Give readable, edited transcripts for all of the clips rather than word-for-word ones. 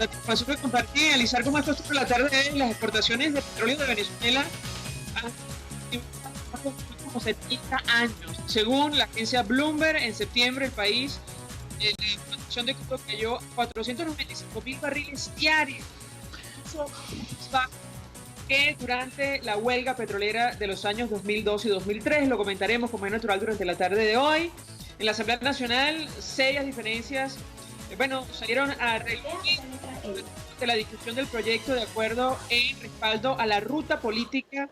La información que compartí, analizar cómo esto por la tarde de las exportaciones de petróleo de Venezuela han como 70 años. Según la agencia Bloomberg, en septiembre el país, la producción de crudo cayó a 495.000 barriles diarios. Eso es bajo que durante la huelga petrolera de los años 2002 y 2003. Lo comentaremos como es natural durante la tarde de hoy. En la Asamblea Nacional, serias diferencias salieron a relucir de la discusión del proyecto de acuerdo en respaldo a la ruta política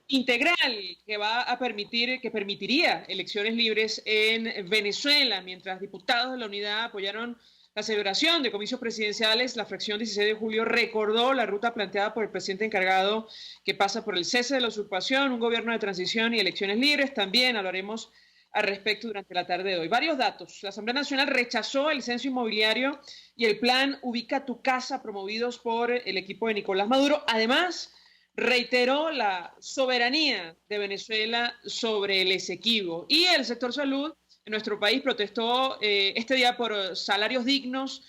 integral que permitiría elecciones libres en Venezuela, mientras diputados de la Unidad apoyaron la celebración de comicios presidenciales. La fracción 16 de julio recordó la ruta planteada por el presidente encargado, que pasa por el cese de la usurpación, un gobierno de transición y elecciones libres. También hablaremos al respecto durante la tarde de hoy. Varios datos. La Asamblea Nacional rechazó el censo inmobiliario y el plan Ubica tu Casa, promovidos por el equipo de Nicolás Maduro. Además, reiteró la soberanía de Venezuela sobre el Esequibo. Y el sector salud en nuestro país protestó este día por salarios dignos,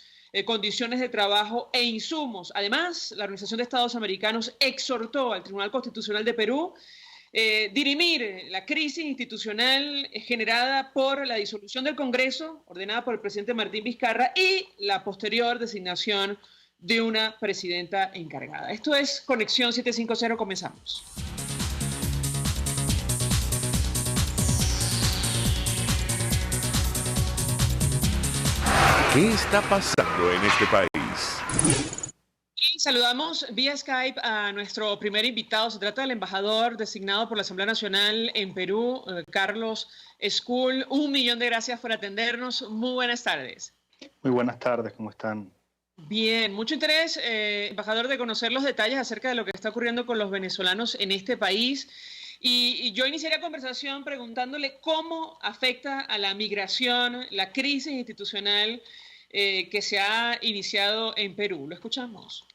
condiciones de trabajo e insumos. Además, la Organización de Estados Americanos exhortó al Tribunal Constitucional de Perú dirimir la crisis institucional generada por la disolución del Congreso, ordenada por el presidente Martín Vizcarra, y la posterior designación de una presidenta encargada. Esto es Conexión 750, comenzamos. ¿Qué está pasando en este país? Y saludamos vía Skype a nuestro primer invitado. Se trata del embajador designado por la Asamblea Nacional en Perú, Carlos Escul. 1.000.000 de gracias por atendernos. Muy buenas tardes. Muy buenas tardes, ¿cómo están? Bien, mucho interés, embajador, de conocer los detalles acerca de lo que está ocurriendo con los venezolanos en este país. Y yo iniciaría la conversación preguntándole cómo afecta a la migración, la crisis institucional que se ha iniciado en Perú. Lo escuchamos.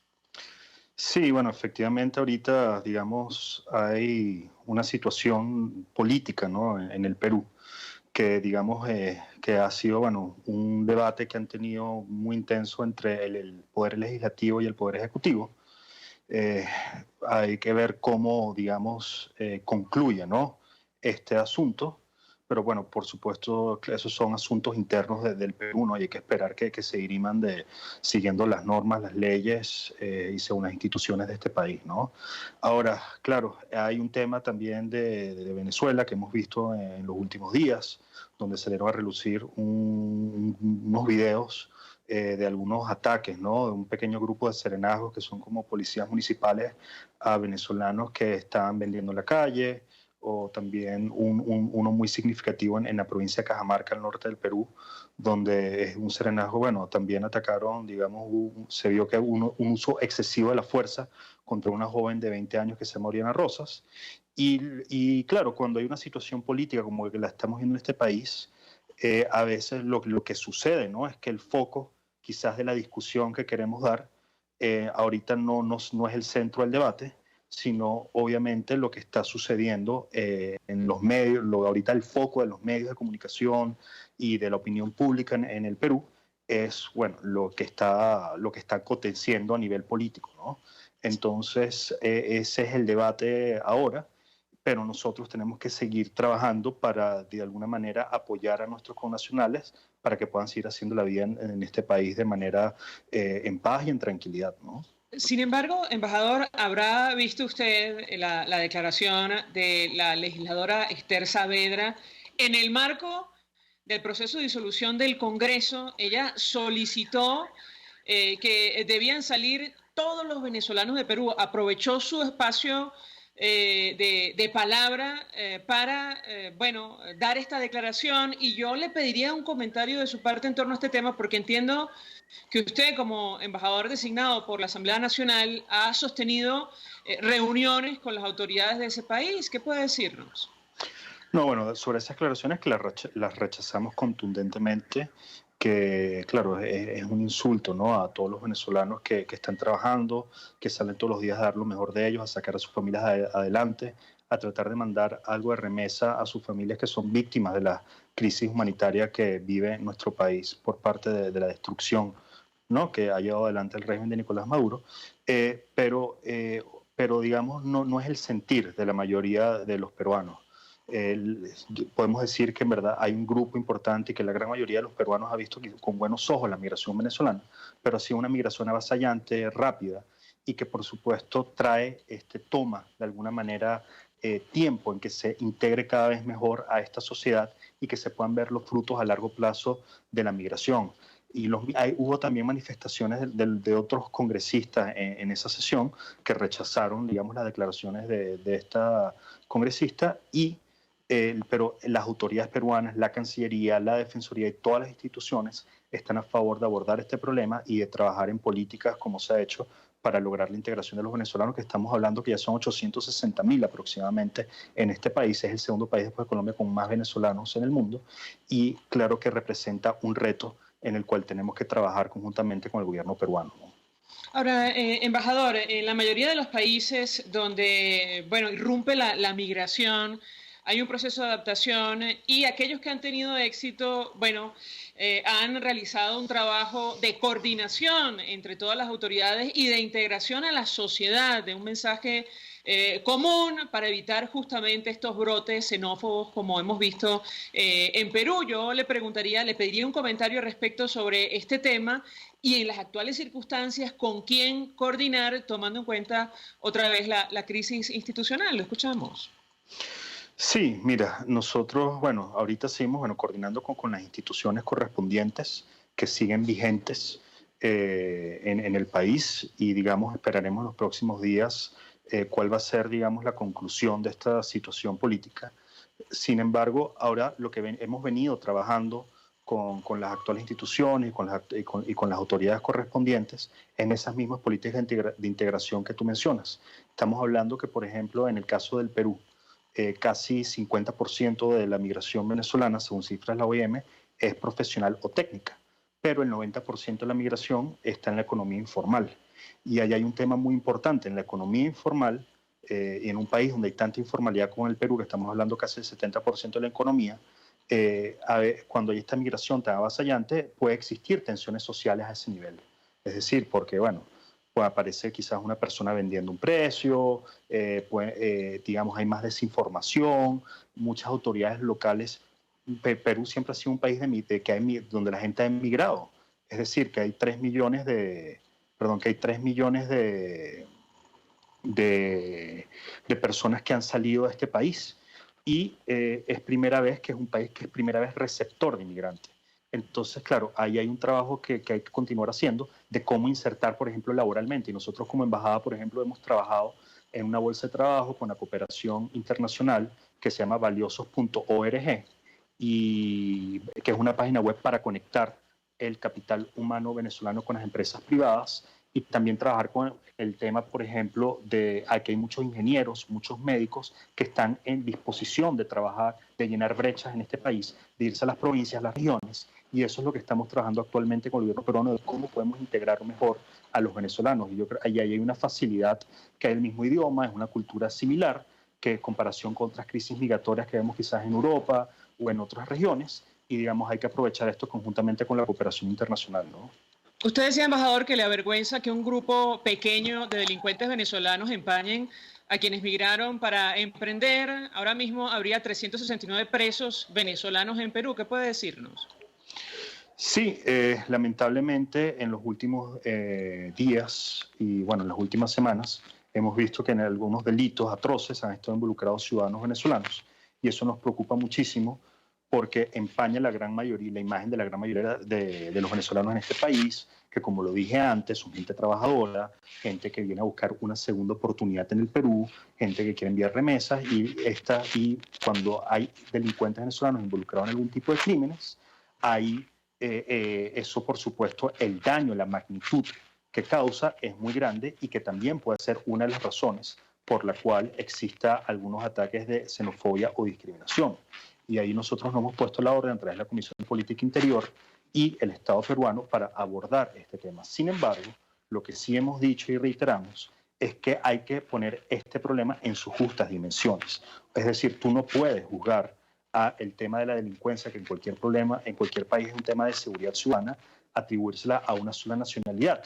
Sí, bueno, efectivamente ahorita, digamos, hay una situación política, ¿no?, en el Perú, que digamos que ha sido, bueno, un debate que han tenido muy intenso entre el Poder Legislativo y el Poder Ejecutivo. Hay que ver cómo, digamos, concluye, ¿no?, este asunto. Pero bueno, por supuesto, esos son asuntos internos del Perú, ¿no? Y hay que esperar que se diriman siguiendo las normas, las leyes y según las instituciones de este país, ¿no? Ahora, claro, hay un tema también de Venezuela que hemos visto en los últimos días, donde salieron a relucir unos videos de algunos ataques, ¿no?, de un pequeño grupo de serenazgos que son como policías municipales a venezolanos que estaban vendiendo en la calle, o también uno muy significativo en la provincia de Cajamarca, al norte del Perú, donde es un serenazgo. Bueno, también atacaron, digamos, se vio que un uso excesivo de la fuerza contra una joven de 20 años que se llama Oriana Rosas. Y claro, cuando hay una situación política como la estamos viendo en este país, a veces lo que sucede, ¿no?, es que el foco quizás de la discusión que queremos dar ahorita no es el centro del debate, sino obviamente lo que está sucediendo en los medios. Ahorita el foco de los medios de comunicación y de la opinión pública en el Perú es, bueno, lo que está aconteciendo a nivel político, ¿no? Entonces, ese es el debate ahora, pero nosotros tenemos que seguir trabajando para, de alguna manera, apoyar a nuestros connacionales para que puedan seguir haciendo la vida en este país de manera en paz y en tranquilidad, ¿no? Sin embargo, embajador, habrá visto usted la declaración de la legisladora Esther Saavedra en el marco del proceso de disolución del Congreso. Ella solicitó que debían salir todos los venezolanos de Perú. Aprovechó su espacio de palabra para dar esta declaración, y yo le pediría un comentario de su parte en torno a este tema, porque entiendo que usted, como embajador designado por la Asamblea Nacional, ha sostenido reuniones con las autoridades de ese país. ¿Qué puede decirnos? No, bueno, sobre esas declaraciones que las rechazamos contundentemente, que claro, es un insulto, ¿no?, a todos los venezolanos que están trabajando, que salen todos los días a dar lo mejor de ellos, a sacar a sus familias adelante, a tratar de mandar algo de remesa a sus familias que son víctimas de la crisis humanitaria que vive nuestro país por parte de la destrucción ¿no?, que ha llevado adelante el régimen de Nicolás Maduro, pero digamos, no es el sentir de la mayoría de los peruanos. Podemos decir que en verdad hay un grupo importante y que la gran mayoría de los peruanos ha visto con buenos ojos la migración venezolana, pero sí una migración avasallante, rápida, y que por supuesto toma de alguna manera tiempo en que se integre cada vez mejor a esta sociedad y que se puedan ver los frutos a largo plazo de la migración. Y hubo también manifestaciones de otros congresistas en esa sesión que rechazaron, digamos, las declaraciones de esta congresista, pero las autoridades peruanas, la Cancillería, la Defensoría y todas las instituciones están a favor de abordar este problema y de trabajar en políticas como se ha hecho para lograr la integración de los venezolanos, que estamos hablando que ya son 860.000 aproximadamente en este país. Es el segundo país después de Colombia con más venezolanos en el mundo, y claro que representa un reto en el cual tenemos que trabajar conjuntamente con el gobierno peruano. Ahora, embajador, en la mayoría de los países donde, bueno, irrumpe la migración, hay un proceso de adaptación, y aquellos que han tenido éxito, bueno, han realizado un trabajo de coordinación entre todas las autoridades y de integración a la sociedad, de un mensaje común para evitar justamente estos brotes xenófobos como hemos visto en Perú. Yo le pediría un comentario respecto sobre este tema y en las actuales circunstancias con quién coordinar, tomando en cuenta otra vez la crisis institucional. Lo escuchamos. Sí, mira, nosotros, bueno, ahorita seguimos, coordinando con las instituciones correspondientes que siguen vigentes en el país, y, digamos, esperaremos en los próximos días cuál va a ser, digamos, la conclusión de esta situación política. Sin embargo, ahora lo que hemos venido trabajando con las actuales instituciones y con las autoridades correspondientes en esas mismas políticas de integración que tú mencionas. Estamos hablando que, por ejemplo, en el caso del Perú, casi 50% de la migración venezolana, según cifras de la OIM, es profesional o técnica, pero el 90% de la migración está en la economía informal. Y ahí hay un tema muy importante. En la economía informal, en un país donde hay tanta informalidad como en el Perú, que estamos hablando casi del 70% de la economía, cuando hay esta migración tan avasallante, puede existir tensiones sociales a ese nivel. Es decir, porque, bueno, puede aparecer quizás una persona vendiendo un precio, digamos, hay más desinformación, muchas autoridades locales. Perú siempre ha sido un país donde la gente ha emigrado. Es decir, que hay 3 millones de personas que han salido de este país, y es primera vez que es un país que es primera vez receptor de inmigrantes. Entonces, claro, ahí hay un trabajo que hay que continuar haciendo de cómo insertar, por ejemplo, laboralmente. Y nosotros como embajada, por ejemplo, hemos trabajado en una bolsa de trabajo con la cooperación internacional que se llama valiosos.org, y que es una página web para conectar el capital humano venezolano con las empresas privadas, y también trabajar con el tema, por ejemplo, de que hay muchos ingenieros, muchos médicos que están en disposición de trabajar, de llenar brechas en este país, de irse a las provincias, a las regiones, y eso es lo que estamos trabajando actualmente con el gobierno peruano, de cómo podemos integrar mejor a los venezolanos. Y yo creo que ahí hay una facilidad, que hay el mismo idioma, es una cultura similar, que en comparación con otras crisis migratorias que vemos quizás en Europa o en otras regiones, y, digamos, hay que aprovechar esto conjuntamente con la cooperación internacional, ¿no? Usted decía, embajador, que le avergüenza que un grupo pequeño de delincuentes venezolanos empañen a quienes migraron para emprender. Ahora mismo habría 369 presos venezolanos en Perú. ¿Qué puede decirnos? Sí, lamentablemente en los últimos días y, bueno, en las últimas semanas hemos visto que en algunos delitos atroces han estado involucrados ciudadanos venezolanos, y eso nos preocupa muchísimo, porque empaña la imagen de la gran mayoría de los venezolanos en este país, que, como lo dije antes, son gente trabajadora, gente que viene a buscar una segunda oportunidad en el Perú, gente que quiere enviar remesas, y cuando hay delincuentes venezolanos involucrados en algún tipo de crímenes, hay eso, por supuesto, el daño, la magnitud que causa es muy grande, y que también puede ser una de las razones por la cual exista algunos ataques de xenofobia o discriminación. Y ahí nosotros nos hemos puesto la orden a través de la Comisión de Política Interior y el Estado peruano para abordar este tema. Sin embargo, lo que sí hemos dicho y reiteramos es que hay que poner este problema en sus justas dimensiones. Es decir, tú no puedes juzgar el tema de la delincuencia, que en cualquier país es un tema de seguridad ciudadana, atribuírsela a una sola nacionalidad,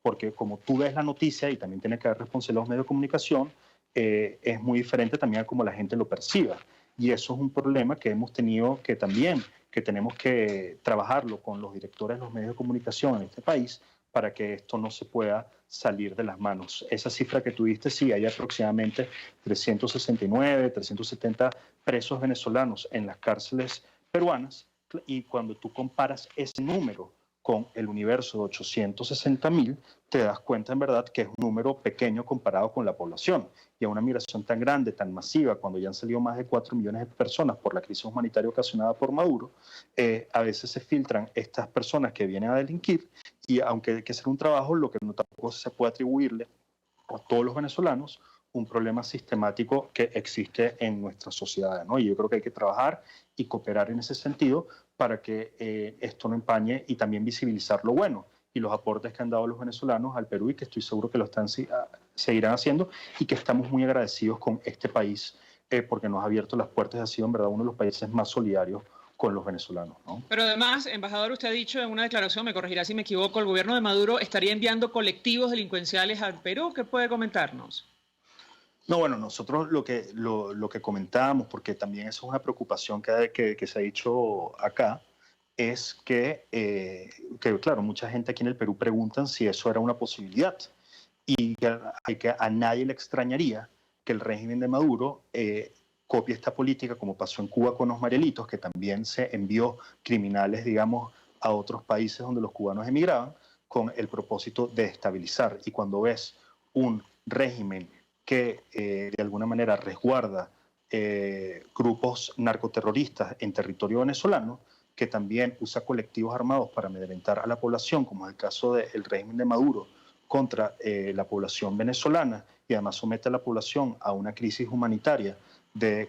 porque como tú ves la noticia, y también tiene que haber responsabilidad de los medios de comunicación, es muy diferente también a cómo la gente lo perciba. Y eso es un problema que hemos tenido que también, que tenemos que trabajarlo con los directores de los medios de comunicación en este país para que esto no se pueda salir de las manos. Esa cifra que tuviste, sí, hay aproximadamente 369, 370 presos venezolanos en las cárceles peruanas, y cuando tú comparas ese número con el universo de 860.000, te das cuenta en verdad que es un número pequeño comparado con la población. Y a una migración tan grande, tan masiva, cuando ya han salido más de 4 millones de personas por la crisis humanitaria ocasionada por Maduro, a veces se filtran estas personas que vienen a delinquir, y aunque hay que hacer un trabajo, lo que no tampoco se puede atribuirle a todos los venezolanos un problema sistemático que existe en nuestras sociedades, ¿no? Y yo creo que hay que trabajar y cooperar en ese sentido para que esto no empañe, y también visibilizar lo bueno y los aportes que han dado los venezolanos al Perú, y que estoy seguro que lo seguirán haciendo, y que estamos muy agradecidos con este país porque nos ha abierto las puertas y ha sido en verdad uno de los países más solidarios con los venezolanos, ¿no? Pero además, embajador, usted ha dicho en una declaración, me corregirá si me equivoco, el gobierno de Maduro estaría enviando colectivos delincuenciales al Perú. ¿Qué puede comentarnos? No, bueno, nosotros lo que comentábamos, porque también eso es una preocupación que se ha dicho acá, es que, claro, mucha gente aquí en el Perú preguntan si eso era una posibilidad, y que a nadie le extrañaría que el régimen de Maduro copie esta política, como pasó en Cuba con los Marielitos, que también se envió criminales, digamos, a otros países donde los cubanos emigraban, con el propósito de estabilizar. Y cuando ves un régimen que de alguna manera resguarda grupos narcoterroristas en territorio venezolano, que también usa colectivos armados para amedrentar a la población, como es el caso del régimen de Maduro contra la población venezolana, y además somete a la población a una crisis humanitaria,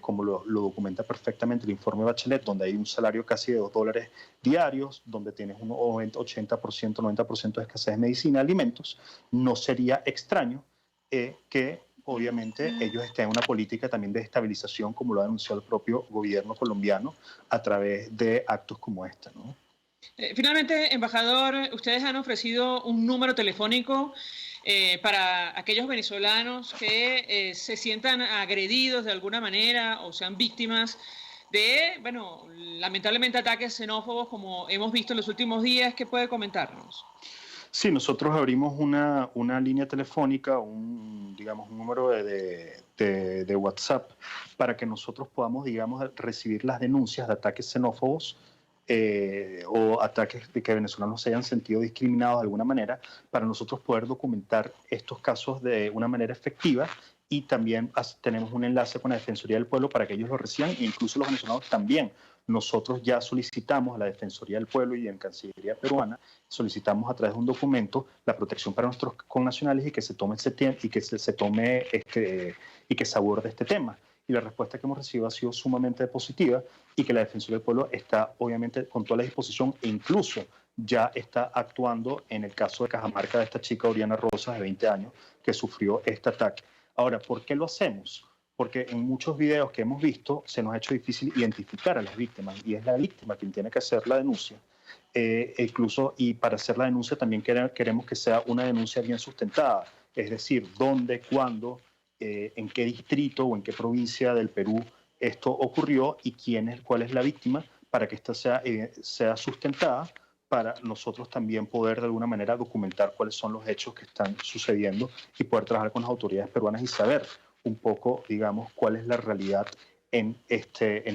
como lo documenta perfectamente el informe Bachelet, donde hay un salario casi de $2 diarios, donde tienes un 80%, 90% de escasez de medicina, alimentos. No sería extraño que obviamente ellos estén en una política también de estabilización, como lo ha anunciado el propio gobierno colombiano a través de actos como este, ¿no? Finalmente, embajador, ustedes han ofrecido un número telefónico para aquellos venezolanos que se sientan agredidos de alguna manera o sean víctimas de, bueno, lamentablemente ataques xenófobos como hemos visto en los últimos días. ¿Qué puede comentarnos? Sí, nosotros abrimos una línea telefónica, digamos, un número de WhatsApp, para que nosotros podamos, digamos, recibir las denuncias de ataques xenófobos o ataques de que venezolanos se hayan sentido discriminados de alguna manera, para nosotros poder documentar estos casos de una manera efectiva. Y también tenemos un enlace con la Defensoría del Pueblo para que ellos lo reciban, e incluso los venezolanos también. Nosotros ya solicitamos a la Defensoría del Pueblo y en Cancillería peruana, solicitamos a través de un documento la protección para nuestros connacionales, y que se tome y que se aborde este tema. Y la respuesta que hemos recibido ha sido sumamente positiva, y que la Defensoría del Pueblo está obviamente con toda la disposición, e incluso ya está actuando en el caso de Cajamarca, de esta chica Oriana Rosas de 20 años que sufrió este ataque. Ahora, ¿por qué lo hacemos? Porque en muchos videos que hemos visto se nos ha hecho difícil identificar a las víctimas, y es la víctima quien tiene que hacer la denuncia. Incluso, y para hacer la denuncia también queremos que sea una denuncia bien sustentada, es decir, dónde, cuándo, en qué distrito o en qué provincia del Perú esto ocurrió, y cuál es la víctima, para que esta sea sustentada, para nosotros también poder de alguna manera documentar cuáles son los hechos que están sucediendo, y poder trabajar con las autoridades peruanas y saber un poco, digamos, cuál es la realidad en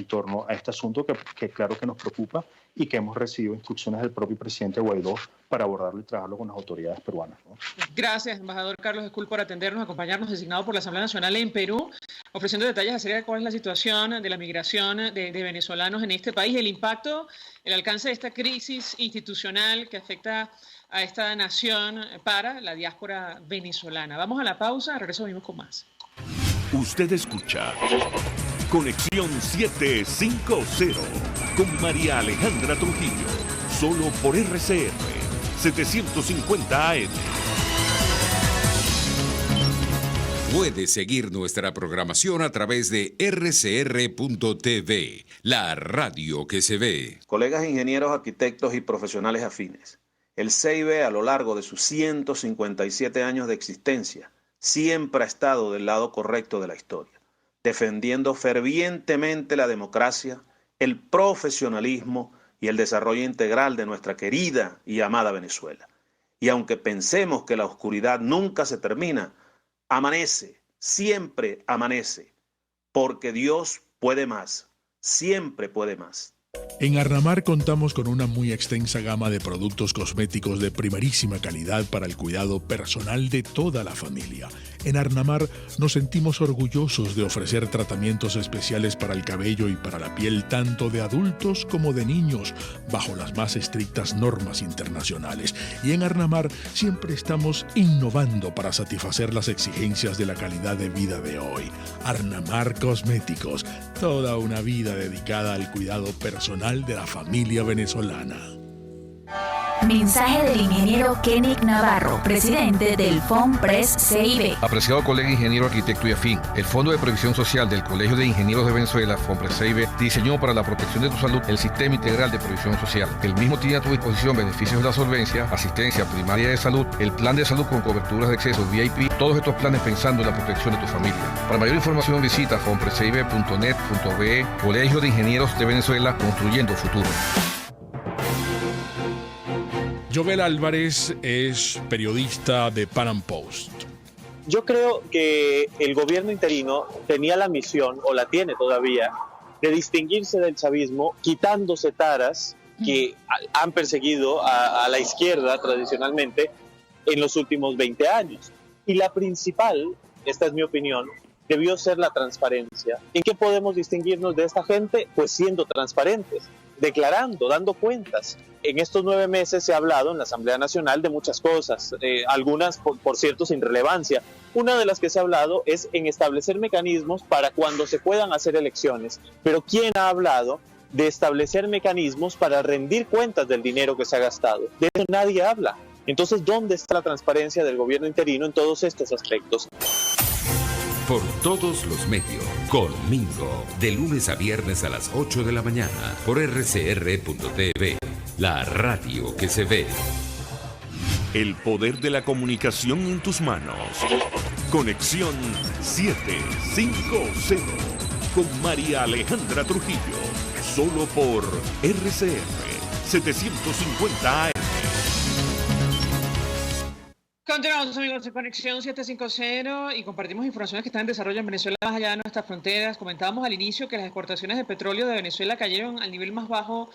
torno a este asunto que claro que nos preocupa, y que hemos recibido instrucciones del propio presidente Guaidó para abordarlo y trabajarlo con las autoridades peruanas, ¿no? Gracias, embajador Carlos Escul, por atendernos, acompañarnos, designado por la Asamblea Nacional en Perú, ofreciendo detalles acerca de cuál es la situación de la migración de venezolanos en este país, el impacto, el alcance de esta crisis institucional que afecta a esta nación para la diáspora venezolana. Vamos a la pausa, regreso, venimos con más. Usted escucha Conexión 750 con María Alejandra Trujillo, solo por RCR 750 AM. Puede seguir nuestra programación a través de rcr.tv, la radio que se ve. Colegas ingenieros, arquitectos y profesionales afines. El CIB, a lo largo de sus 157 años de existencia, siempre ha estado del lado correcto de la historia, defendiendo fervientemente la democracia, el profesionalismo y el desarrollo integral de nuestra querida y amada Venezuela. Y aunque pensemos que la oscuridad nunca se termina, amanece, siempre amanece, porque Dios puede más, siempre puede más. En Arnamar contamos con una muy extensa gama de productos cosméticos de primerísima calidad para el cuidado personal de toda la familia. En Arnamar nos sentimos orgullosos de ofrecer tratamientos especiales para el cabello y para la piel tanto de adultos como de niños, bajo las más estrictas normas internacionales. Y en Arnamar siempre estamos innovando para satisfacer las exigencias de la calidad de vida de hoy. Arnamar Cosméticos, toda una vida dedicada al cuidado personal de la familia venezolana. Mensaje del ingeniero Kenick Navarro, presidente del FONPRES CIB. Apreciado colega ingeniero, arquitecto y afín, el Fondo de Previsión Social del Colegio de Ingenieros de Venezuela, FONPRES CIB, diseñó para la protección de tu salud el Sistema Integral de Previsión Social. El mismo tiene a tu disposición beneficios de la solvencia, asistencia primaria de salud, el plan de salud con coberturas de acceso VIP, todos estos planes pensando en la protección de tu familia. Para mayor información visita fonprescibe.net.be. Colegio de Ingenieros de Venezuela, construyendo futuro. Jovel Álvarez es periodista de Pan Am Post. Yo creo que el gobierno interino tenía la misión, o la tiene todavía, de distinguirse del chavismo, quitándose taras que han perseguido a la izquierda tradicionalmente en los últimos 20 años. Y la principal, esta es mi opinión, debió ser la transparencia. ¿En qué podemos distinguirnos de esta gente? Pues siendo transparentes, declarando, dando cuentas. En estos 9 meses se ha hablado en la Asamblea Nacional de muchas cosas, algunas, por cierto, sin relevancia. Una de las que se ha hablado es en establecer mecanismos para cuando se puedan hacer elecciones. Pero ¿quién ha hablado de establecer mecanismos para rendir cuentas del dinero que se ha gastado? De eso nadie habla. Entonces, ¿dónde está la transparencia del gobierno interino en todos estos aspectos? Por todos los medios, conmigo, de lunes a viernes a las 8 de la mañana, por rcr.tv, la radio que se ve. El poder de la comunicación en tus manos. Conexión 750 con María Alejandra Trujillo. Solo por RCR 750 AM. Continuamos, amigos, de Conexión 750 y compartimos informaciones que están en desarrollo en Venezuela más allá de nuestras fronteras. Comentábamos al inicio que las exportaciones de petróleo de Venezuela cayeron al nivel más bajo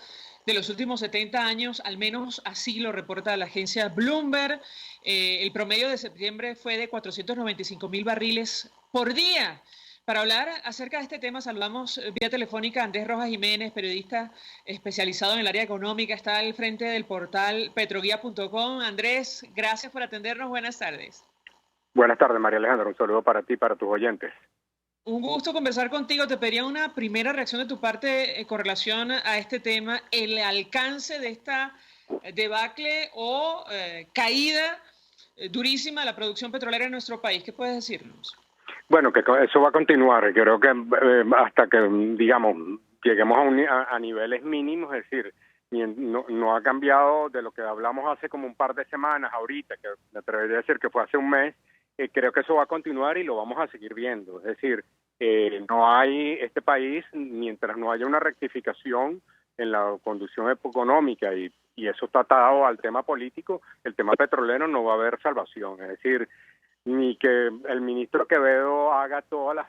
de los últimos 70 años, al menos así lo reporta la agencia Bloomberg. El promedio de septiembre fue de 495.000 barriles por día. Para hablar acerca de este tema, saludamos vía telefónica a Andrés Rojas Jiménez, periodista especializado en el área económica, está al frente del portal petroguía.com. Andrés, gracias por atendernos, buenas tardes. Buenas tardes, María Alejandra, un saludo para ti y para tus oyentes. Un gusto conversar contigo. Te pediría una primera reacción de tu parte con relación a este tema, el alcance de esta debacle o caída durísima de la producción petrolera en nuestro país. ¿Qué puedes decirnos? Bueno, que eso va a continuar. Creo que hasta que, digamos, lleguemos a niveles mínimos, es decir, no ha cambiado de lo que hablamos hace como un par de semanas, ahorita, que me atrevería a decir que fue hace un mes. Creo que eso va a continuar y lo vamos a seguir viendo. Es decir, no hay este país, mientras no haya una rectificación en la conducción económica y eso está atado al tema político, el tema petrolero no va a haber salvación. Es decir, ni que el ministro Quevedo haga todas las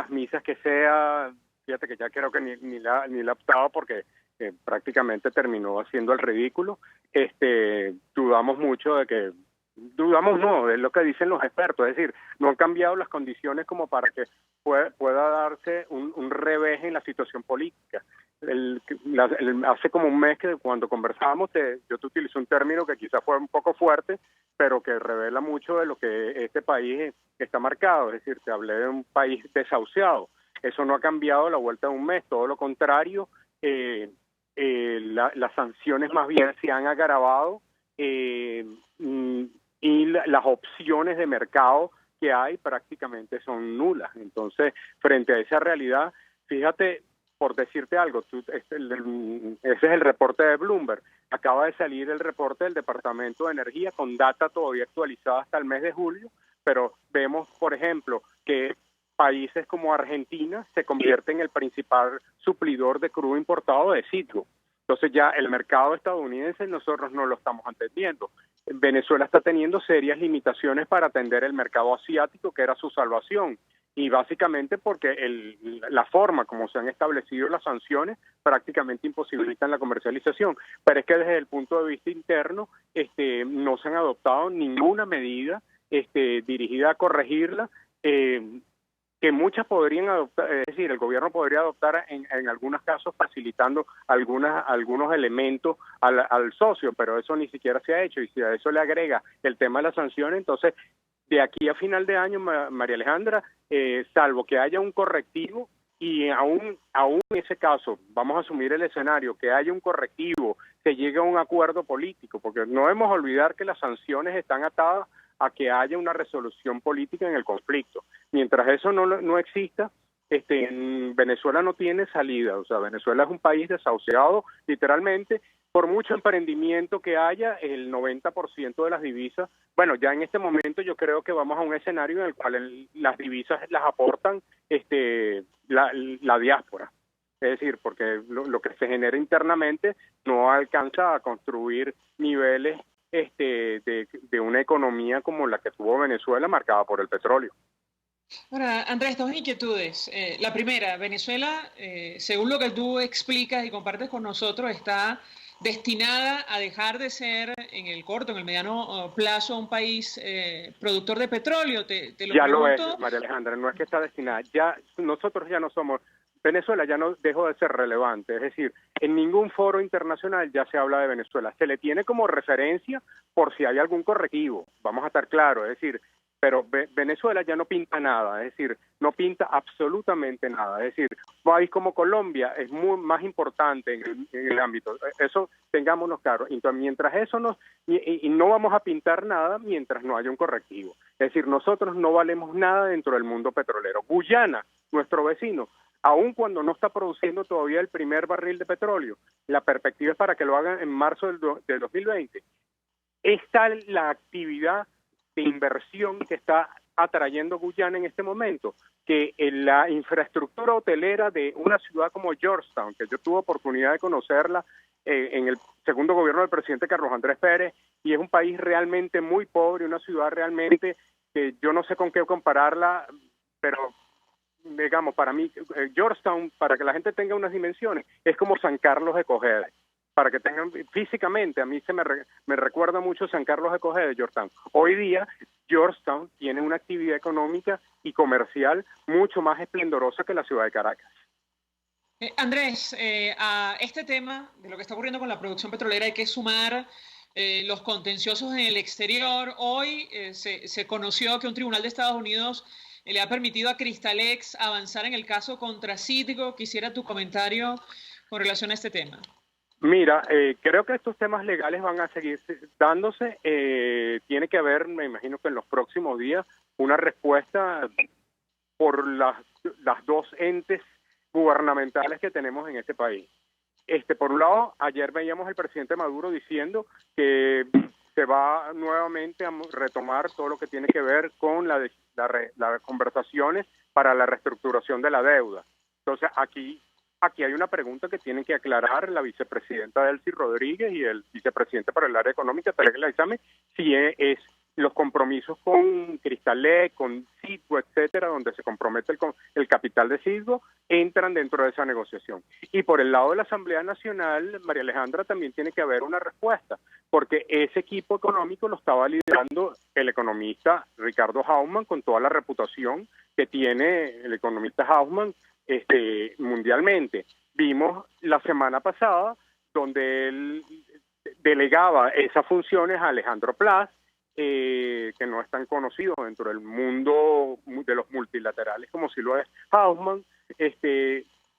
misas que sea, fíjate que ya creo que ni la ha optado porque prácticamente terminó haciendo el ridículo. Dudamos mucho de que, es lo que dicen los expertos, es decir, no han cambiado las condiciones como para que pueda darse un revés en la situación política. Hace como un mes que cuando conversábamos yo te utilicé un término que quizás fue un poco fuerte, pero que revela mucho de lo que este país está marcado, es decir, te hablé de un país desahuciado. Eso no ha cambiado a la vuelta de un mes, todo lo contrario, las sanciones más bien se han agravado y las opciones de mercado que hay prácticamente son nulas. Entonces, frente a esa realidad, fíjate por decirte algo, ese es el reporte de Bloomberg. Acaba de salir el reporte del Departamento de Energía con data todavía actualizada hasta el mes de julio, pero vemos, por ejemplo, que países como Argentina se convierten en el principal suplidor de crudo importado de Citgo. Entonces ya el mercado estadounidense nosotros no lo estamos atendiendo. Venezuela está teniendo serias limitaciones para atender el mercado asiático, que era su salvación. Y básicamente porque la forma como se han establecido las sanciones prácticamente imposibilitan la comercialización. Pero es que desde el punto de vista interno no se han adoptado ninguna medida dirigida a corregirla, que muchas podrían adoptar, es decir, el gobierno podría adoptar en algunos casos facilitando algunos elementos al socio, pero eso ni siquiera se ha hecho. Y si a eso le agrega el tema de las sanciones, entonces de aquí a final de año, María Alejandra, salvo que haya un correctivo, y aún en ese caso, vamos a asumir el escenario, que haya un correctivo, se llegue a un acuerdo político, porque no debemos olvidar que las sanciones están atadas a que haya una resolución política en el conflicto. Mientras eso no exista, Venezuela no tiene salida. O sea, Venezuela es un país desahuciado, literalmente. Por mucho emprendimiento que haya, el 90% de las divisas, bueno, ya en este momento yo creo que vamos a un escenario en el cual las divisas las aportan la diáspora. Es decir, porque lo que se genera internamente no alcanza a construir niveles de una economía como la que tuvo Venezuela, marcada por el petróleo. Ahora, Andrés, dos inquietudes. La primera, Venezuela, según lo que tú explicas y compartes con nosotros, está destinada a dejar de ser en el corto, en el mediano plazo, un país productor de petróleo. Te lo ya pregunto. Lo es, María Alejandra, no es que está destinada. Nosotros ya no somos, Venezuela ya no dejó de ser relevante, es decir, en ningún foro internacional ya se habla de Venezuela. Se le tiene como referencia por si hay algún correctivo, vamos a estar claros, es decir, pero Venezuela ya no pinta nada, es decir, no pinta absolutamente nada. Es decir, un país como Colombia es más importante en el ámbito. Eso tengámonos claro. Entonces, mientras eso y no vamos a pintar nada mientras no haya un correctivo. Es decir, nosotros no valemos nada dentro del mundo petrolero. Guyana, nuestro vecino, aun cuando no está produciendo todavía el primer barril de petróleo, la perspectiva es para que lo hagan en marzo del 2020. Está la actividad de inversión que está atrayendo Guyana en este momento, que en la infraestructura hotelera de una ciudad como Georgetown, que yo tuve oportunidad de conocerla en el segundo gobierno del presidente Carlos Andrés Pérez, y es un país realmente muy pobre, una ciudad realmente que yo no sé con qué compararla, pero digamos, para mí, Georgetown, para que la gente tenga unas dimensiones, es como San Carlos de Cogede. Para que tengan, físicamente, a mí me recuerda mucho San Carlos de Cogede de Georgetown. Hoy día, Georgetown tiene una actividad económica y comercial mucho más esplendorosa que la ciudad de Caracas. Andrés, a este tema de lo que está ocurriendo con la producción petrolera hay que sumar los contenciosos en el exterior. Hoy se conoció que un tribunal de Estados Unidos le ha permitido a Cristalex avanzar en el caso contra Citgo. Quisiera tu comentario con relación a este tema. Mira, creo que estos temas legales van a seguir dándose. Tiene que haber, me imagino que en los próximos días, una respuesta por las dos entes gubernamentales que tenemos en este país. Por un lado, ayer veíamos al presidente Maduro diciendo que se va nuevamente a retomar todo lo que tiene que ver con las conversaciones para la reestructuración de la deuda. Entonces, aquí hay una pregunta que tienen que aclarar la vicepresidenta Delcy Rodríguez y el vicepresidente para el área económica, Tarek El Aissami, si es los compromisos con Cristalex, con Citgo, etcétera, donde se compromete el capital de Citgo, entran dentro de esa negociación. Y por el lado de la Asamblea Nacional, María Alejandra, también tiene que haber una respuesta, porque ese equipo económico lo estaba liderando el economista Ricardo Hausmann, con toda la reputación que tiene el economista Hausmann mundialmente. Vimos la semana pasada donde él delegaba esas funciones a Alejandro Plas, que no es tan conocido dentro del mundo de los multilaterales como si lo es Hausmann.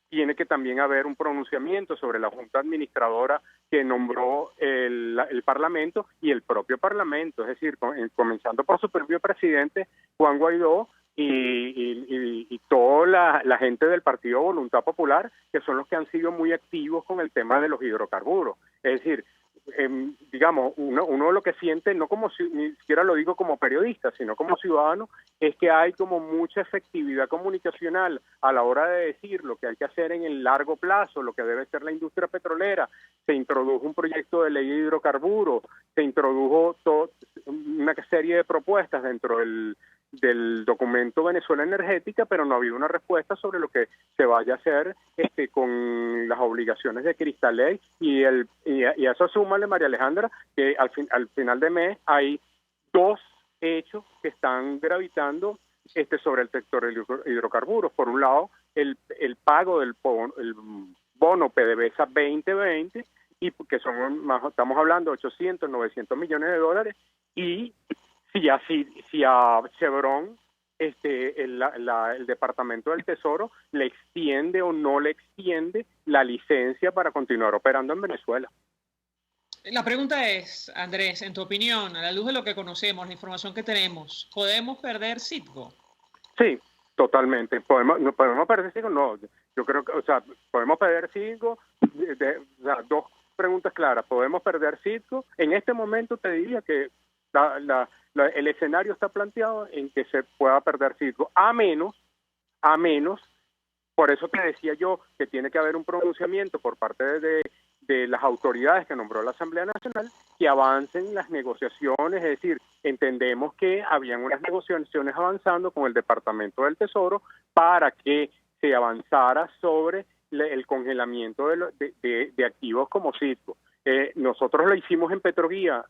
Tiene que también haber un pronunciamiento sobre la Junta Administradora que nombró el Parlamento y el propio Parlamento, es decir, comenzando por su propio presidente, Juan Guaidó, y toda la gente del Partido Voluntad Popular, que son los que han sido muy activos con el tema de los hidrocarburos. Es decir, digamos, uno lo que siente, no como ni siquiera lo digo como periodista, sino como ciudadano, es que hay como mucha efectividad comunicacional a la hora de decir lo que hay que hacer en el largo plazo, lo que debe ser la industria petrolera. Se introdujo un proyecto de ley de hidrocarburos, se introdujo una serie de propuestas dentro del documento Venezuela Energética, pero no ha habido una respuesta sobre lo que se vaya a hacer con las obligaciones de Crystal Lake, y a eso súmale, María Alejandra, que al final de mes hay dos hechos que están gravitando sobre el sector de hidrocarburos. Por un lado, el pago del bono PDVSA 2020, y que estamos hablando de 800, 900 millones de dólares, y si a Chevron el Departamento del Tesoro le extiende o no le extiende la licencia para continuar operando en Venezuela. La pregunta es, Andrés, en tu opinión, a la luz de lo que conocemos, la información que tenemos, ¿podemos perder Citgo? Sí, totalmente. ¿Podemos perder Citgo? No, yo creo que, podemos perder Citgo. Dos preguntas claras. ¿Podemos perder Citgo? En este momento te diría que el escenario está planteado en que se pueda perder Citgo, a menos, por eso te decía yo que tiene que haber un pronunciamiento por parte de las autoridades que nombró la Asamblea Nacional, que avancen las negociaciones. Es decir, entendemos que habían unas negociaciones avanzando con el Departamento del Tesoro para que se avanzara sobre el congelamiento de activos como Citgo. Nosotros lo hicimos en Petroguía,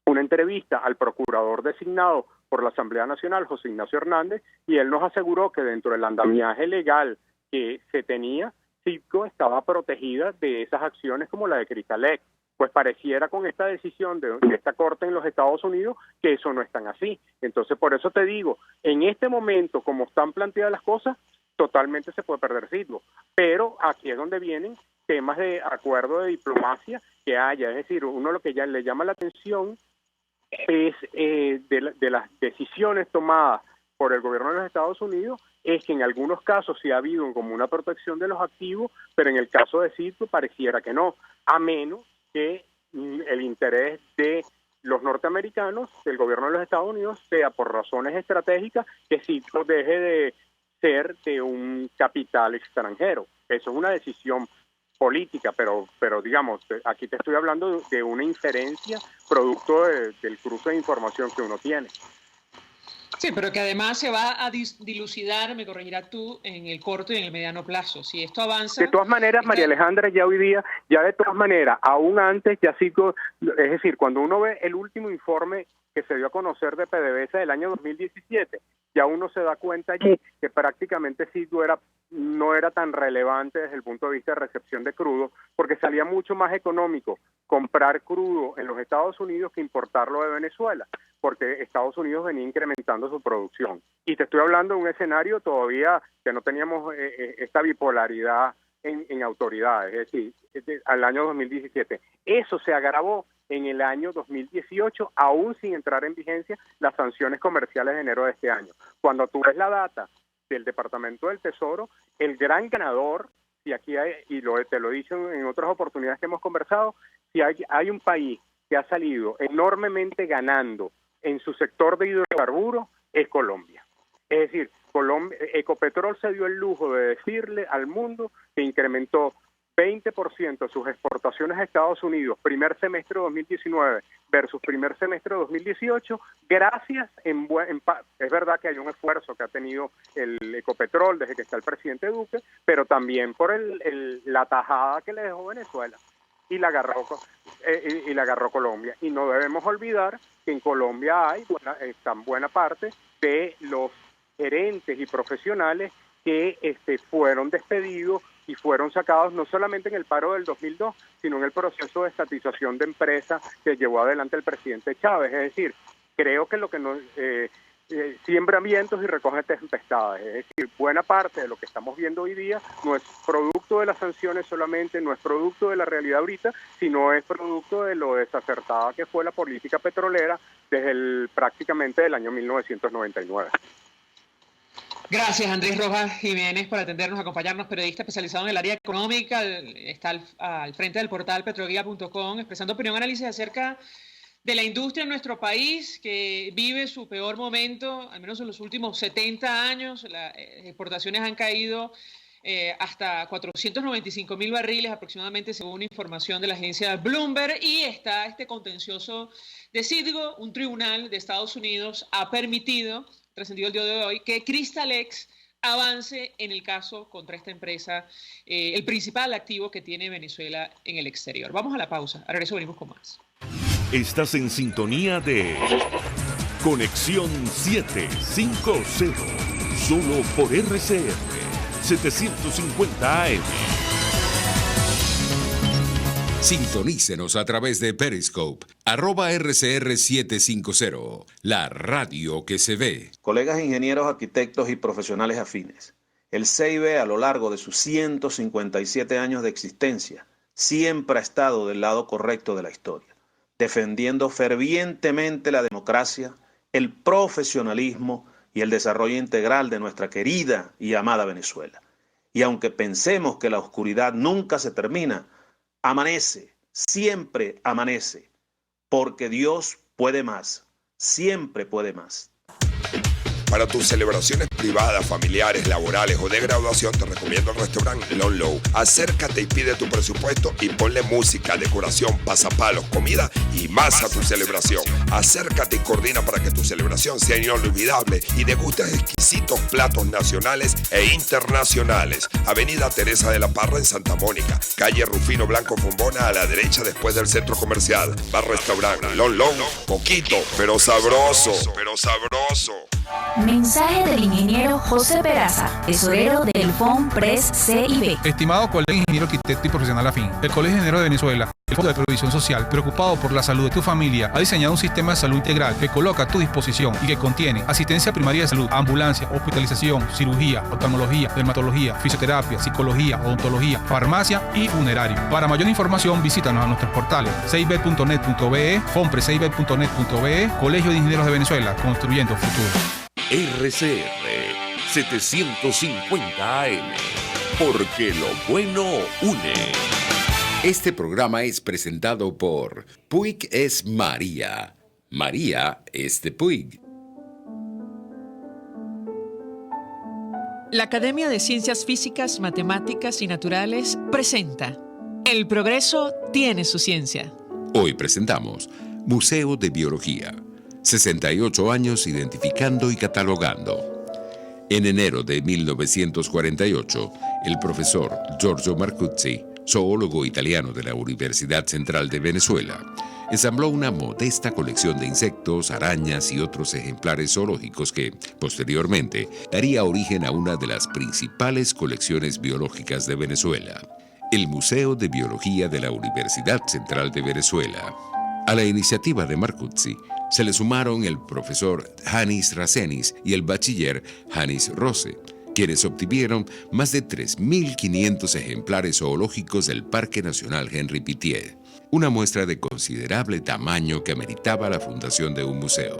una entrevista al procurador designado por la Asamblea Nacional, José Ignacio Hernández, y él nos aseguró que dentro del andamiaje legal que se tenía, Citgo estaba protegida de esas acciones como la de Crystal Lake. Pues pareciera con esta decisión de esta Corte en los Estados Unidos que eso no es tan así. Entonces, por eso te digo, en este momento, como están planteadas las cosas, totalmente se puede perder Citgo. Pero aquí es donde vienen temas de acuerdo de diplomacia que haya. Es decir, uno lo que ya le llama la atención es de las decisiones tomadas por el gobierno de los Estados Unidos, es que en algunos casos sí ha habido como una protección de los activos, pero en el caso de Citgo pareciera que no, a menos que el interés de los norteamericanos, del gobierno de los Estados Unidos, sea por razones estratégicas que Citgo deje de ser de un capital extranjero. Eso es una decisión política, pero digamos, aquí te estoy hablando de una inferencia producto del cruce de información que uno tiene. Sí, pero que además se va a dilucidar, me corregirás tú, en el corto y en el mediano plazo. Si esto avanza... De todas maneras, María Alejandra, ya hoy día, aún antes, ya Citgo, es decir, cuando uno ve el último informe que se dio a conocer de PDVSA del año 2017, ya uno se da cuenta allí que prácticamente Citgo no era tan relevante desde el punto de vista de recepción de crudo, porque salía mucho más económico comprar crudo en los Estados Unidos que importarlo de Venezuela, porque Estados Unidos venía incrementando su producción. Y te estoy hablando de un escenario todavía que no teníamos esta bipolaridad en autoridades, es decir, al año 2017. Eso se agravó en el año 2018, aún sin entrar en vigencia las sanciones comerciales de enero de este año. Cuando tú ves la data del Departamento del Tesoro, el gran ganador, y aquí te lo he dicho en otras oportunidades que hemos conversado, si hay un país que ha salido enormemente ganando en su sector de hidrocarburos, es Colombia. Es decir, Ecopetrol se dio el lujo de decirle al mundo que incrementó 20% sus exportaciones a Estados Unidos, primer semestre de 2019 versus primer semestre de 2018, gracias, es verdad que hay un esfuerzo que ha tenido el Ecopetrol desde que está el presidente Duque, pero también por la tajada que le dejó Venezuela y la agarró Colombia. Y no debemos olvidar que en Colombia hay tan buena parte de los gerentes y profesionales que fueron despedidos y fueron sacados no solamente en el paro del 2002, sino en el proceso de estatización de empresas que llevó adelante el presidente Chávez. Es decir, creo que lo que nos siembra vientos y recoge tempestades. Es decir, buena parte de lo que estamos viendo hoy día no es producto de las sanciones solamente, no es producto de la realidad ahorita, sino es producto de lo desacertada que fue la política petrolera desde prácticamente el año 1999. Gracias, Andrés Rojas Jiménez, por atendernos, acompañarnos, periodista especializado en el área económica. Está al frente del portal petroguía.com, expresando opinión y análisis acerca de la industria en nuestro país, que vive su peor momento, al menos en los últimos 70 años. Las exportaciones han caído hasta 495.000 barriles aproximadamente, según información de la agencia Bloomberg, y está este contencioso de Citgo. Un tribunal de Estados Unidos ha permitido, trascendido el día de hoy, que Cristalex avance en el caso contra esta empresa, el principal activo que tiene Venezuela en el exterior. Vamos a la pausa, a regreso venimos con más. Estás en sintonía de Conexión 750, solo por RCR 750 AM. Sintonícenos a través de Periscope, @RCR750, la radio que se ve. Colegas ingenieros, arquitectos y profesionales afines, el CEIBE, a lo largo de sus 157 años de existencia, siempre ha estado del lado correcto de la historia, defendiendo fervientemente la democracia, el profesionalismo y el desarrollo integral de nuestra querida y amada Venezuela. Y aunque pensemos que la oscuridad nunca se termina, amanece, siempre amanece, porque Dios puede más, siempre puede más. Para tus celebraciones privadas, familiares, laborales o de graduación, te recomiendo el restaurante Lon Low. Acércate y pide tu presupuesto y ponle música, decoración, pasapalos, comida y más a tu celebración. Acércate y coordina para que tu celebración sea inolvidable y degustes exquisitos platos nacionales e internacionales. Avenida Teresa de la Parra en Santa Mónica, calle Rufino Blanco Fombona, a la derecha después del centro comercial. Bar restaurante Lon Low, poquito, pero sabroso, Mensaje del ingeniero José Peraza, tesorero del FOMPRES CIB. Estimado colega ingeniero, arquitecto y profesional afín, el Colegio de Ingenieros de Venezuela, el Fondo de Previsión Social, preocupado por la salud de tu familia, ha diseñado un sistema de salud integral que coloca a tu disposición y que contiene asistencia primaria de salud, ambulancia, hospitalización, cirugía, oftalmología, dermatología, fisioterapia, psicología, odontología, farmacia y funerario. Para mayor información, visítanos a nuestros portales cib.net.be, fomprescib.net.be, Colegio de Ingenieros de Venezuela, construyendo futuro. RCR 750 AM, porque lo bueno une. Este programa es presentado por Puig es María. María es de Puig. La Academia de Ciencias Físicas, Matemáticas y Naturales presenta El progreso tiene su ciencia. Hoy presentamos Museo de Biología. 68 años identificando y catalogando. En enero de 1948, el profesor Giorgio Marcuzzi, zoólogo italiano de la Universidad Central de Venezuela, ensambló una modesta colección de insectos, arañas y otros ejemplares zoológicos que, posteriormente, daría origen a una de las principales colecciones biológicas de Venezuela, el Museo de Biología de la Universidad Central de Venezuela. A la iniciativa de Marcuzzi se le sumaron el profesor Hannis Rasenis y el bachiller Hannis Rose, quienes obtuvieron más de 3.500 ejemplares zoológicos del Parque Nacional Henri Pittier, una muestra de considerable tamaño que ameritaba la fundación de un museo.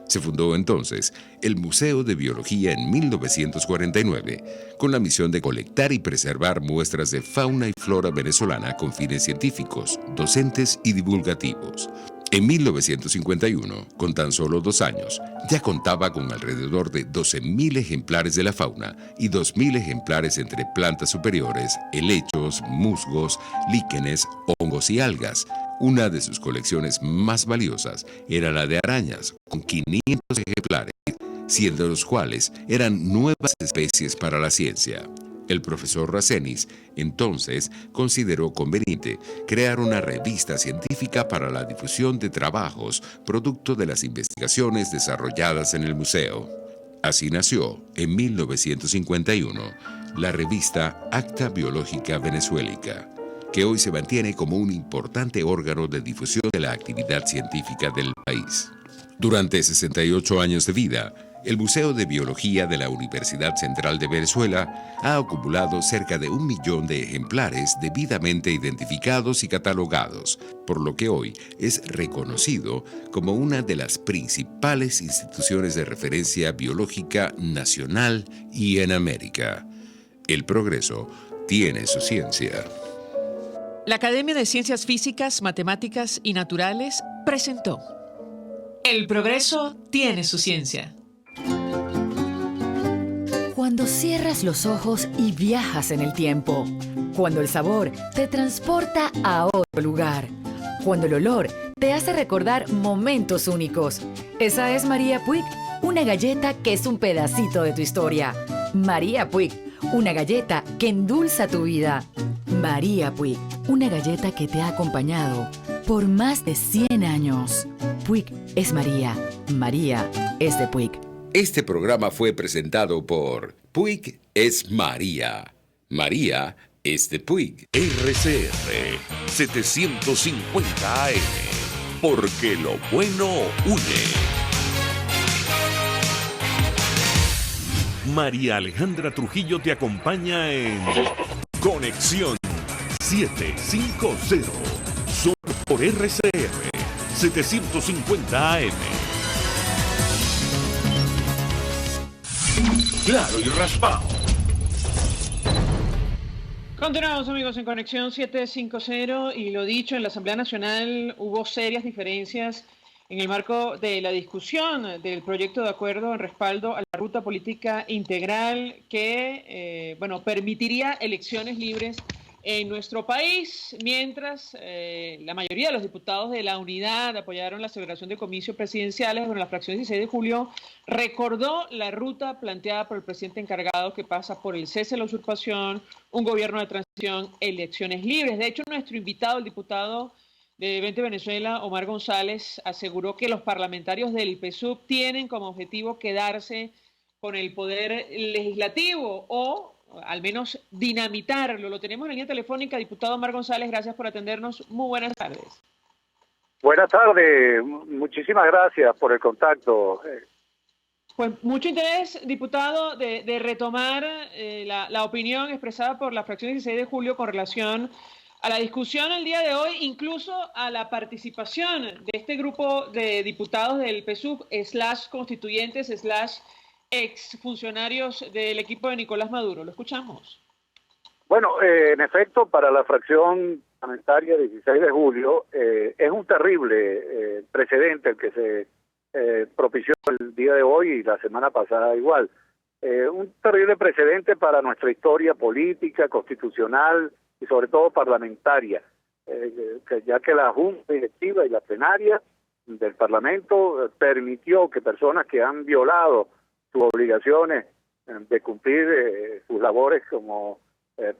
Se fundó entonces el Museo de Biología en 1949, con la misión de colectar y preservar muestras de fauna y flora venezolana con fines científicos, docentes y divulgativos. En 1951, con tan solo 2 años, ya contaba con alrededor de 12.000 ejemplares de la fauna y 2.000 ejemplares entre plantas superiores, helechos, musgos, líquenes, hongos y algas. Una de sus colecciones más valiosas era la de arañas, con 500 ejemplares, 100 de los cuales eran nuevas especies para la ciencia. El profesor Rasenis, entonces, consideró conveniente crear una revista científica para la difusión de trabajos producto de las investigaciones desarrolladas en el museo. Así nació, en 1951, la revista Acta Biológica Venezuelica, que hoy se mantiene como un importante órgano de difusión de la actividad científica del país. Durante 68 años de vida, El Museo de Biología de la Universidad Central de Venezuela ha acumulado cerca de 1 millón de ejemplares debidamente identificados y catalogados, por lo que hoy es reconocido como una de las principales instituciones de referencia biológica nacional y en América. El progreso tiene su ciencia. La Academia de Ciencias Físicas, Matemáticas y Naturales presentó El progreso tiene su ciencia. Cuando cierras los ojos y viajas en el tiempo. Cuando el sabor te transporta a otro lugar. Cuando el olor te hace recordar momentos únicos. Esa es María Puig, una galleta que es un pedacito de tu historia. María Puig, una galleta que endulza tu vida. María Puig, una galleta que te ha acompañado por más de 100 años. Puig es María. María es de Puig. Este programa fue presentado por Puig es María. María es de Puig. RCR 750 AM. Porque lo bueno une. María Alejandra Trujillo te acompaña en Conexión 750. Solo por RCR 750 AM. Claro y raspado. Continuamos, amigos, en Conexión 750 y lo dicho, en la Asamblea Nacional hubo serias diferencias en el marco de la discusión del proyecto de acuerdo en respaldo a la ruta política integral que, permitiría elecciones libres en nuestro país, mientras la mayoría de los diputados de la Unidad apoyaron la celebración de comicios presidenciales. La fracción 16 de julio recordó la ruta planteada por el presidente encargado, que pasa por el cese de la usurpación, un gobierno de transición, elecciones libres. De hecho, nuestro invitado, el diputado de 20 Venezuela, Omar González, aseguró que los parlamentarios del PSUV tienen como objetivo quedarse con el poder legislativo o al menos dinamitarlo. Lo tenemos en línea telefónica. Diputado Omar González, gracias por atendernos. Muy buenas tardes. Buenas tardes, muchísimas gracias por el contacto. Pues mucho interés, diputado, de retomar la opinión expresada por la fracción 16 de julio con relación a la discusión el día de hoy, incluso a la participación de este grupo de diputados del PSUV, /constituyentes, exfuncionarios del equipo de Nicolás Maduro. Lo escuchamos. Bueno, en efecto, para la fracción parlamentaria 16 de julio, es un terrible precedente el que se propició el día de hoy y la semana pasada igual. Un terrible precedente para nuestra historia política, constitucional y sobre todo parlamentaria, ya que la Junta Directiva y la plenaria del Parlamento permitió que personas que han violado sus obligaciones de cumplir sus labores como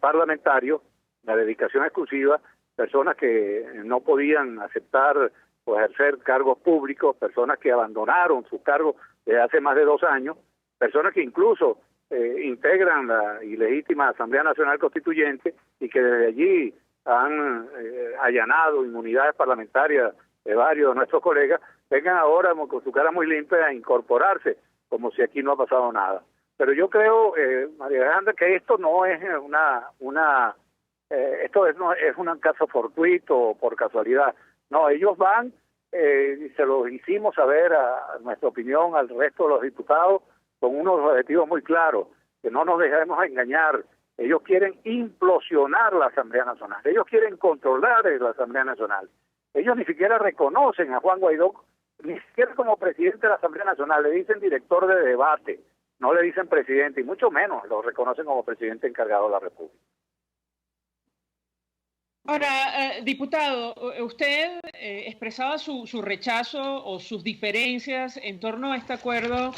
parlamentarios, la dedicación exclusiva, personas que no podían aceptar o ejercer cargos públicos, personas que abandonaron sus cargos desde hace más de 2 años, personas que incluso integran la ilegítima Asamblea Nacional Constituyente y que desde allí han allanado inmunidades parlamentarias de varios de nuestros colegas, vengan ahora con su cara muy limpia a incorporarse como si aquí no ha pasado nada. Pero yo creo, María Alejandra, que esto no es no es un caso fortuito o por casualidad. No, ellos van, y se lo hicimos saber a nuestra opinión al resto de los diputados, con unos objetivos muy claros, que no nos dejemos engañar. Ellos quieren implosionar la Asamblea Nacional, ellos quieren controlar la Asamblea Nacional. Ellos ni siquiera reconocen a Juan Guaidó, ni siquiera como presidente de la Asamblea Nacional, le dicen director de debate, no le dicen presidente, y mucho menos lo reconocen como presidente encargado de la República. Ahora, diputado, usted expresaba su rechazo o sus diferencias en torno a este acuerdo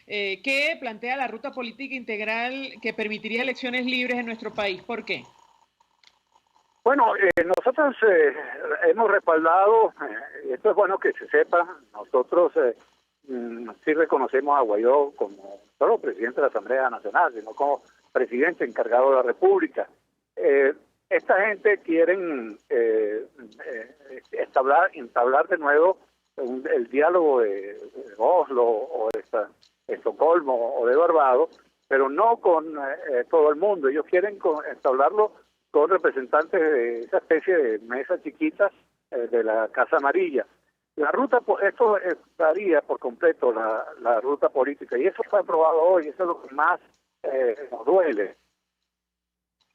que plantea la ruta política integral que permitiría elecciones libres en nuestro país. ¿Por qué? Bueno, nosotros hemos respaldado, esto es bueno que se sepa, nosotros sí reconocemos a Guaidó como no solo presidente de la Asamblea Nacional, sino como presidente encargado de la República. Esta gente quieren entablar de nuevo el diálogo de Oslo o esta Estocolmo o de Barbados, pero no con todo el mundo. Ellos quieren entablarlo con representantes de esa especie de mesa chiquita de la Casa Amarilla. La ruta, esto varía por completo la ruta política, y eso fue aprobado hoy, eso es lo que más nos duele.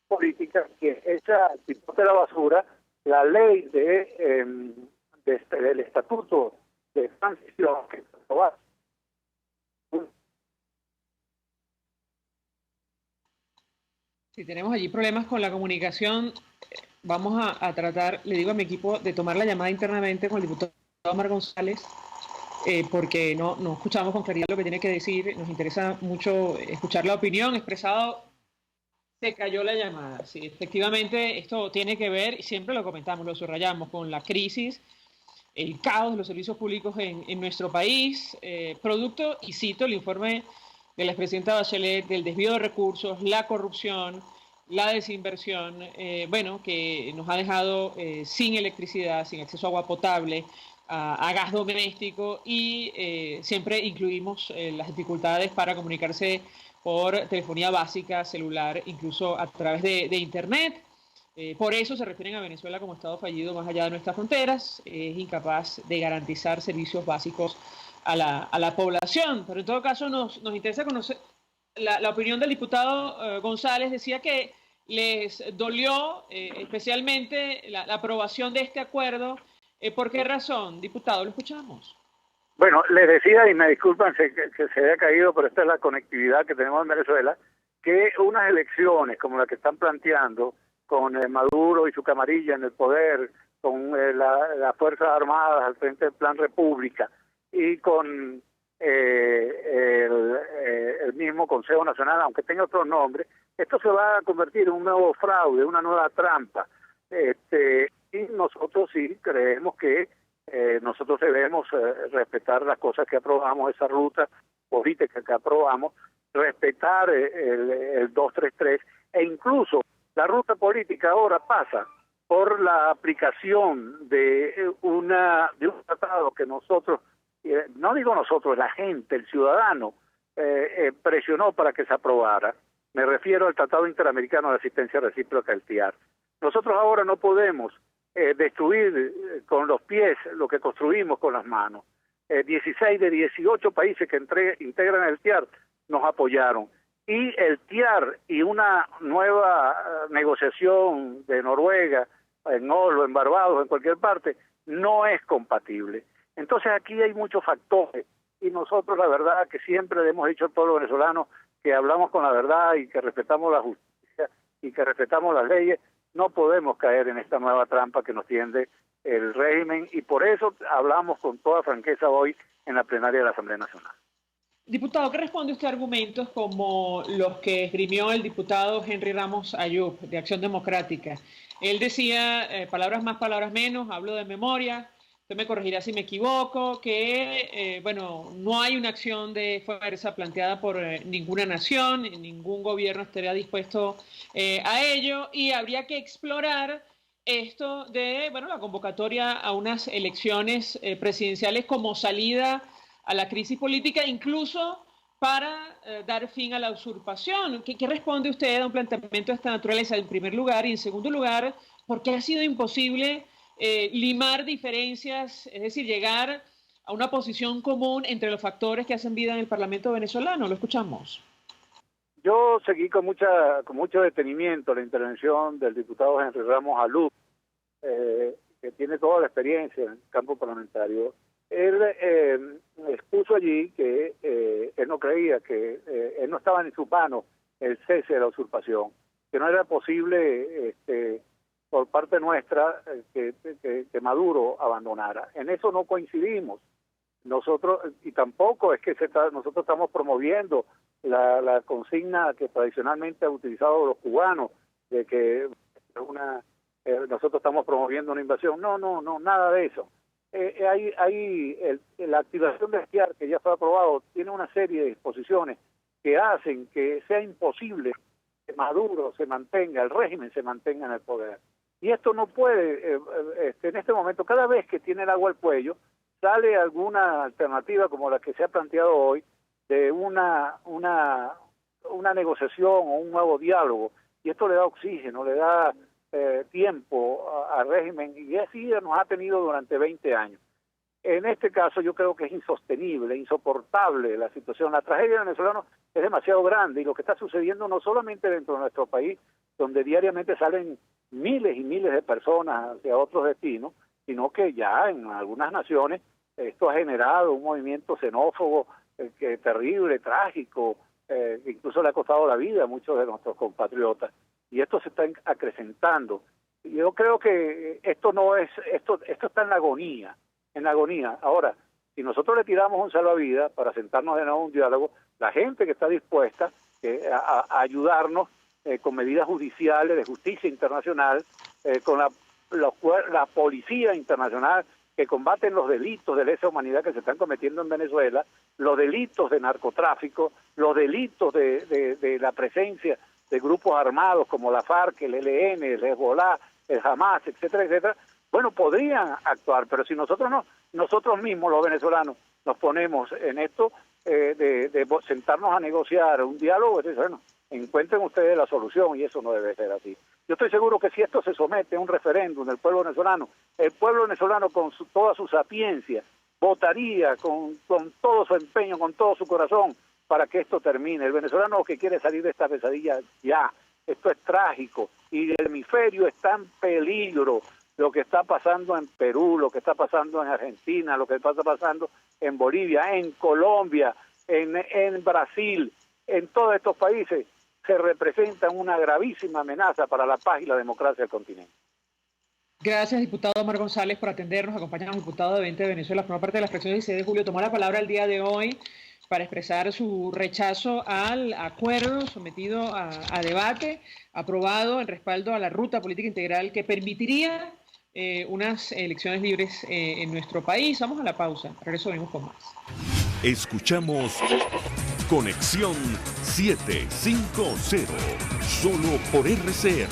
Política que echa al pipote de la basura la ley del estatuto de transición que se aprobó. Si tenemos allí problemas con la comunicación, vamos a tratar, le digo a mi equipo, de tomar la llamada internamente con el diputado Omar González, porque no escuchamos con claridad lo que tiene que decir. Nos interesa mucho escuchar la opinión expresada. Se cayó la llamada. Sí, efectivamente, esto tiene que ver, y siempre lo comentamos, lo subrayamos, con la crisis, el caos de los servicios públicos en nuestro país, producto, y cito el informe de la expresidenta Bachelet, del desvío de recursos, la corrupción, la desinversión, que nos ha dejado sin electricidad, sin acceso a agua potable, a gas doméstico, y siempre incluimos las dificultades para comunicarse por telefonía básica, celular, incluso a través de Internet. Por eso se refieren a Venezuela como Estado fallido más allá de nuestras fronteras, es incapaz de garantizar servicios básicos a la población. Pero en todo caso nos interesa conocer la opinión del diputado González. Decía que les dolió especialmente la aprobación de este acuerdo. ¿Por qué razón, diputado? Lo escuchamos. Bueno, les decía, y me disculpan que se haya caído, pero esta es la conectividad que tenemos en Venezuela, que unas elecciones como la que están planteando, con Maduro y su camarilla en el poder, con las Fuerzas Armadas al frente del Plan República, y con el mismo Consejo Nacional, aunque tenga otro nombre, esto se va a convertir en un nuevo fraude, una nueva trampa. Y nosotros sí creemos que nosotros debemos respetar las cosas que aprobamos, esa ruta política que aprobamos, respetar el 233, e incluso la ruta política ahora pasa por la aplicación de un tratado que nosotros, no digo nosotros, la gente, el ciudadano, presionó para que se aprobara. Me refiero al Tratado Interamericano de Asistencia Recíproca, el TIAR. Nosotros ahora no podemos destruir con los pies lo que construimos con las manos. 16 de 18 países que integran el TIAR nos apoyaron. Y el TIAR y una nueva negociación de Noruega, en Oslo, en Barbados, en cualquier parte, no es compatible. Entonces aquí hay muchos factores, y nosotros la verdad que siempre le hemos dicho al pueblo venezolano que hablamos con la verdad y que respetamos la justicia y que respetamos las leyes. No podemos caer en esta nueva trampa que nos tiende el régimen, y por eso hablamos con toda franqueza hoy en la plenaria de la Asamblea Nacional. Diputado, ¿qué responde usted a argumentos como los que esgrimió el diputado Henry Ramos Ayub, de Acción Democrática? Él decía, palabras más, palabras menos, hablo de memoria, usted me corregirá si me equivoco, que no hay una acción de fuerza planteada por ninguna nación, ningún gobierno estaría dispuesto a ello, y habría que explorar esto de la convocatoria a unas elecciones presidenciales como salida a la crisis política, incluso para dar fin a la usurpación. ¿Qué responde usted a un planteamiento de esta naturaleza, en primer lugar? Y en segundo lugar, ¿por qué ha sido imposible limar diferencias, es decir, llegar a una posición común entre los factores que hacen vida en el Parlamento venezolano? Lo escuchamos. Yo seguí con mucho detenimiento la intervención del diputado Henry Ramos Ayub, que tiene toda la experiencia en el campo parlamentario. Él expuso allí que él no creía, que él no estaba en su mano el cese de la usurpación, que no era posible por parte nuestra que Maduro abandonara. En eso no coincidimos nosotros, y tampoco es que nosotros estamos promoviendo la consigna que tradicionalmente han utilizado los cubanos, de que nosotros estamos promoviendo una invasión. No, nada de eso. La activación del TIAR, que ya fue aprobado, tiene una serie de disposiciones que hacen que sea imposible que Maduro se mantenga, el régimen se mantenga en el poder. Y esto no puede, en este momento, cada vez que tiene el agua al cuello, sale alguna alternativa como la que se ha planteado hoy, de una negociación o un nuevo diálogo, y esto le da oxígeno, le da tiempo al régimen, y así nos ha tenido durante 20 años. En este caso yo creo que es insostenible, insoportable la situación. La tragedia venezolana es demasiado grande, y lo que está sucediendo no solamente dentro de nuestro país, donde diariamente salen miles y miles de personas hacia otros destinos, sino que ya en algunas naciones esto ha generado un movimiento xenófobo terrible, trágico, que incluso le ha costado la vida a muchos de nuestros compatriotas, y esto se está acrecentando. Yo creo que esto está en la agonía. Ahora, si nosotros le tiramos un salvavidas para sentarnos de nuevo a un diálogo, la gente que está dispuesta a ayudarnos con medidas judiciales, de justicia internacional, con la policía internacional que combaten los delitos de lesa humanidad que se están cometiendo en Venezuela, los delitos de narcotráfico, los delitos de la presencia de grupos armados como la FARC, el ELN, el Hezbollah, el Hamas, etcétera, etcétera. Bueno, podrían actuar, pero si nosotros mismos, los venezolanos, nos ponemos en esto de sentarnos a negociar un diálogo, bueno, encuentren ustedes la solución, y eso no debe ser así. Yo estoy seguro que si esto se somete a un referéndum del pueblo venezolano, el pueblo venezolano con toda su sapiencia votaría con todo su empeño, con todo su corazón, para que esto termine. El venezolano que quiere salir de esta pesadilla ya. Esto es trágico, y el hemisferio está en peligro. Lo que está pasando en Perú, lo que está pasando en Argentina, lo que está pasando en Bolivia, en Colombia, en Brasil, en todos estos países, se representan una gravísima amenaza para la paz y la democracia del continente. Gracias, diputado Omar González, por atendernos. Acompañamos al diputado de 20 de Venezuela, forma parte de la fracción 16 de julio. Tomó la palabra el día de hoy para expresar su rechazo al acuerdo sometido a debate, aprobado en respaldo a la ruta política integral que permitiría unas elecciones libres en nuestro país. Vamos a la pausa. Regreso, venimos con más. Escuchamos Conexión 750, solo por RCR.